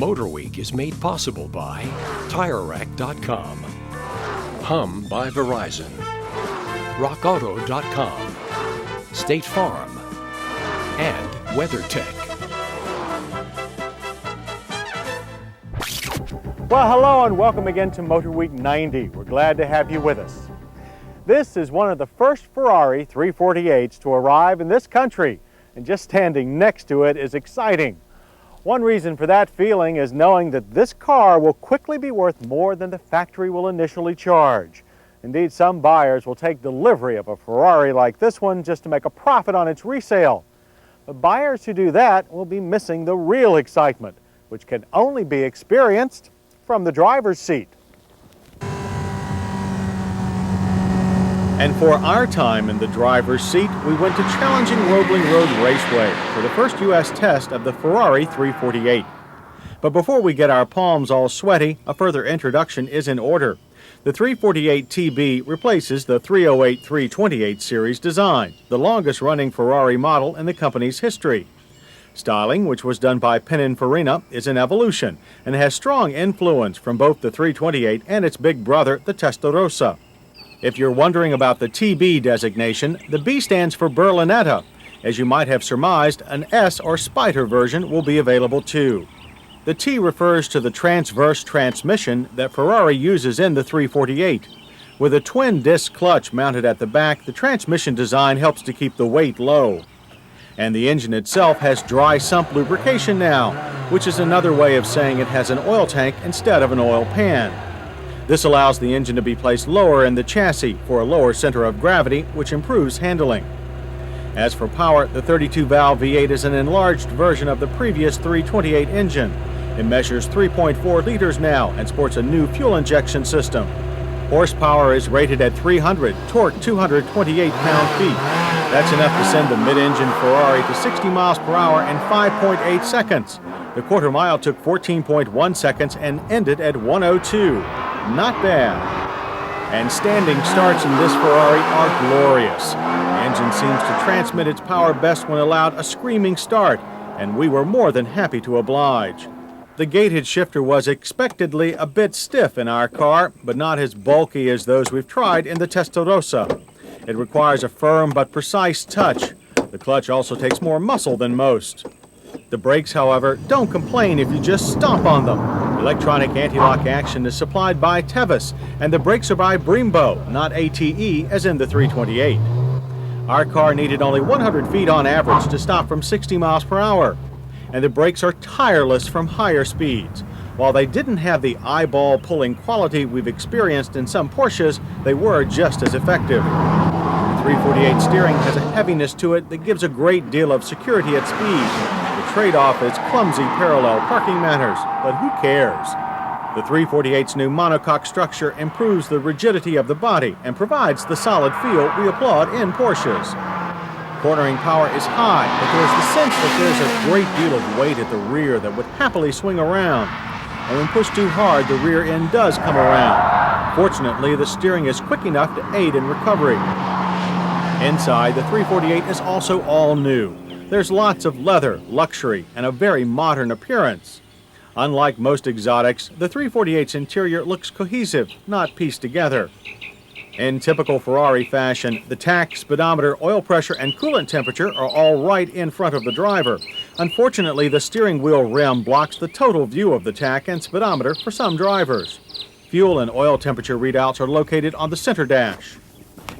MotorWeek is made possible by TireRack.com, Hum by Verizon, RockAuto.com, State Farm, and WeatherTech. Well, hello and welcome again to MotorWeek 90. We're glad to have you with us. This is one of the first Ferrari 348s to arrive in this country, and just standing next to it is exciting. One reason for that feeling is knowing that this car will quickly be worth more than the factory will initially charge. Indeed, some buyers will take delivery of a Ferrari like this one just to make a profit on its resale. The buyers who do that will be missing the real excitement, which can only be experienced from the driver's seat. And for our time in the driver's seat, we went to challenging Roebling Road Raceway for the first U.S. test of the Ferrari 348. But before we get our palms all sweaty, a further introduction is in order. The 348 TB replaces the 308 328 series design, the longest-running Ferrari model in the company's history. Styling, which was done by Pininfarina, is an evolution and has strong influence from both the 328 and its big brother, the Testarossa. If you're wondering about the TB designation, the B stands for Berlinetta. As you might have surmised, an S or Spider version will be available too. The T refers to the transverse transmission that Ferrari uses in the 348. With a twin-disc clutch mounted at the back, the transmission design helps to keep the weight low. And the engine itself has dry sump lubrication now, which is another way of saying it has an oil tank instead of an oil pan. This allows the engine to be placed lower in the chassis for a lower center of gravity, which improves handling. As for power, the 32-valve V8 is an enlarged version of the previous 328 engine. It measures 3.4 liters now and sports a new fuel injection system. Horsepower is rated at 300, torque 228 pound-feet. That's enough to send the mid-engine Ferrari to 60 miles per hour in 5.8 seconds. The quarter mile took 14.1 seconds and ended at 1:02. Not bad. And standing starts in this Ferrari are glorious. The engine seems to transmit its power best when allowed a screaming start, and we were more than happy to oblige. The gated shifter was expectedly a bit stiff in our car, but not as bulky as those we've tried in the Testarossa. It requires a firm but precise touch. The clutch also takes more muscle than most. The brakes, however, don't complain if you just stomp on them. Electronic anti-lock action is supplied by Tevis, and the brakes are by Brembo, not ATE, as in the 328. Our car needed only 100 feet on average to stop from 60 miles per hour, and the brakes are tireless from higher speeds. While they didn't have the eyeball-pulling quality we've experienced in some Porsches, they were just as effective. The 348 steering has a heaviness to it that gives a great deal of security at speed. The trade-off is clumsy parallel parking manners, but who cares? The 348's new monocoque structure improves the rigidity of the body and provides the solid feel we applaud in Porsches. Cornering power is high, but there's the sense that there's a great deal of weight at the rear that would happily swing around. And when pushed too hard, the rear end does come around. Fortunately, the steering is quick enough to aid in recovery. Inside, the 348 is also all new. There's lots of leather, luxury, and a very modern appearance. Unlike most exotics, the 348's interior looks cohesive, not pieced together. In typical Ferrari fashion, the tach, speedometer, oil pressure, and coolant temperature are all right in front of the driver. Unfortunately, the steering wheel rim blocks the total view of the tach and speedometer for some drivers. Fuel and oil temperature readouts are located on the center dash.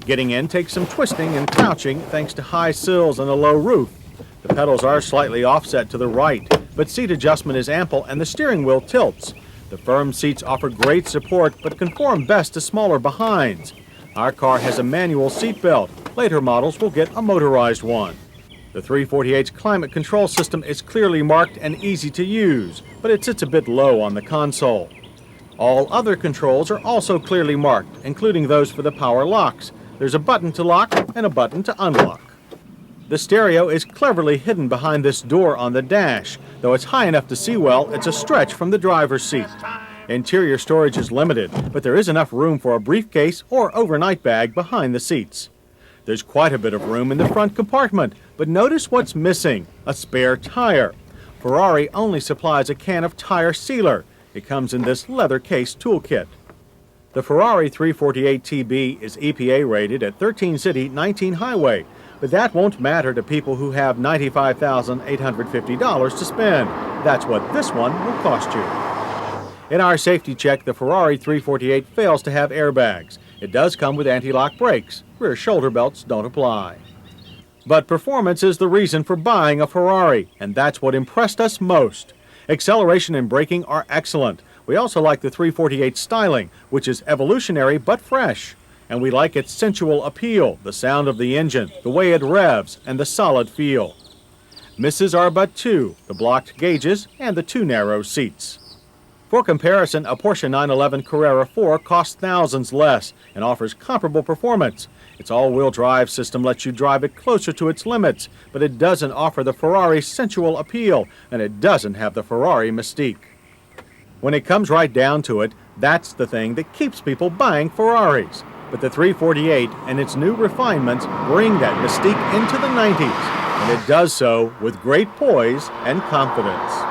Getting in takes some twisting and crouching thanks to high sills and a low roof. The pedals are slightly offset to the right, but seat adjustment is ample and the steering wheel tilts. The firm seats offer great support but conform best to smaller behinds. Our car has a manual seat belt. Later models will get a motorized one. The 348's climate control system is clearly marked and easy to use, but it sits a bit low on the console. All other controls are also clearly marked, including those for the power locks. There's a button to lock and a button to unlock. The stereo is cleverly hidden behind this door on the dash. Though it's high enough to see well, it's a stretch from the driver's seat. Interior storage is limited, but there is enough room for a briefcase or overnight bag behind the seats. There's quite a bit of room in the front compartment, but notice what's missing: a spare tire. Ferrari only supplies a can of tire sealer. It comes in this leather case toolkit. The Ferrari 348 TB is EPA rated at 13 city, 19 highway, but that won't matter to people who have $95,850 to spend. That's what this one will cost you. In our safety check, the Ferrari 348 fails to have airbags. It does come with anti-lock brakes. Rear shoulder belts don't apply. But performance is the reason for buying a Ferrari, and that's what impressed us most. Acceleration and braking are excellent. We also like the 348 styling, which is evolutionary but fresh. And we like its sensual appeal, the sound of the engine, the way it revs, and the solid feel. Misses are but two, the blocked gauges and the too narrow seats. For comparison, a Porsche 911 Carrera 4 costs thousands less and offers comparable performance. Its all-wheel drive system lets you drive it closer to its limits, but it doesn't offer the Ferrari's sensual appeal, and it doesn't have the Ferrari mystique. When it comes right down to it, that's the thing that keeps people buying Ferraris. But the 348 and its new refinements bring that mystique into the 90s, and it does so with great poise and confidence.